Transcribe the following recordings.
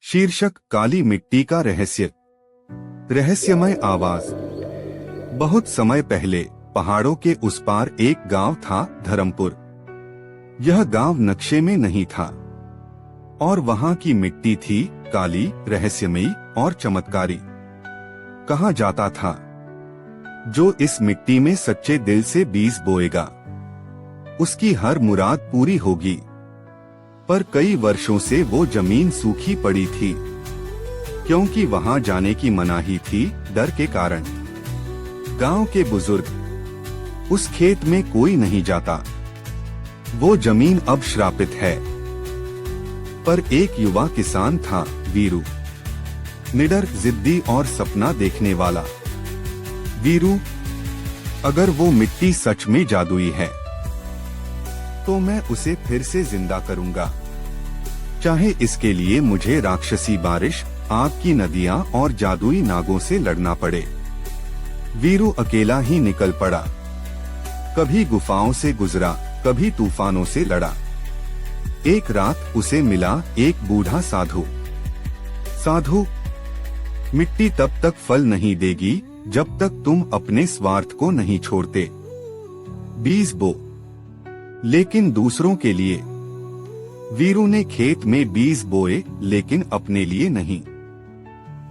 शीर्षक काली मिट्टी का रहस्य। रहस्यमय आवाज। बहुत समय पहले पहाड़ों के उस पार एक गांव था, धर्मपुर। यह गांव नक्शे में नहीं था और वहां की मिट्टी थी काली, रहस्यमयी और चमत्कारी। कहा जाता था, जो इस मिट्टी में सच्चे दिल से बीज बोएगा, उसकी हर मुराद पूरी होगी। पर कई वर्षों से वो जमीन सूखी पड़ी थी, क्योंकि वहां जाने की मनाही थी, डर के कारण। गांव के बुजुर्ग, उस खेत में कोई नहीं जाता, वो जमीन अब श्रापित है। पर एक युवा किसान था, वीरू। निडर, जिद्दी और सपना देखने वाला। वीरू, अगर वो मिट्टी सच में जादुई है तो मैं उसे फिर से जिंदा करूंगा, चाहे इसके लिए मुझे राक्षसी बारिश, आग की नदियां और जादुई नागों से लड़ना पड़े। वीरू अकेला ही निकल पड़ा। कभी गुफाओं से गुजरा, कभी तूफानों से लड़ा। एक रात उसे मिला एक बूढ़ा साधु। साधु, मिट्टी तब तक फल नहीं देगी जब तक तुम अपने स्वार्थ को नहीं छोड़ते। बीज बो, लेकिन दूसरों के लिए। वीरू ने खेत में बीज बोए, लेकिन अपने लिए नहीं।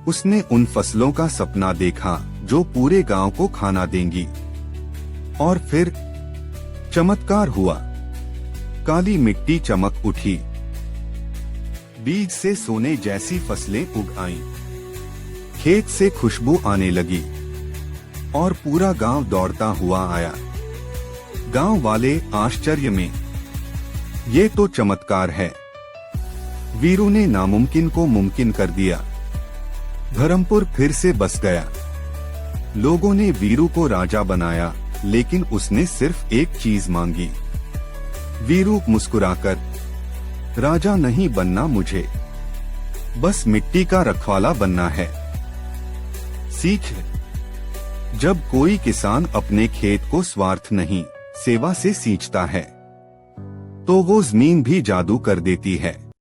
उसने उन फसलों का सपना देखा जो पूरे गांव को खाना देंगी। और फिर चमत्कार हुआ। काली मिट्टी चमक उठी। बीज से सोने जैसी फसलें उग आईं। खेत से खुशबू आने लगी और पूरा गांव दौड़ता हुआ आया। गांव वाले आश्चर्य में, ये तो चमत्कार है। वीरू ने नामुमकिन को मुमकिन कर दिया। धर्मपुर फिर से बस गया। लोगों ने वीरू को राजा बनाया, लेकिन उसने सिर्फ एक चीज मांगी। वीरू मुस्कुराकर, राजा नहीं बनना मुझे, बस मिट्टी का रखवाला बनना है। सीख, जब कोई किसान अपने खेत को स्वार्थ नहीं, सेवा से सींचता है, तो वो जमीन भी जादू कर देती है।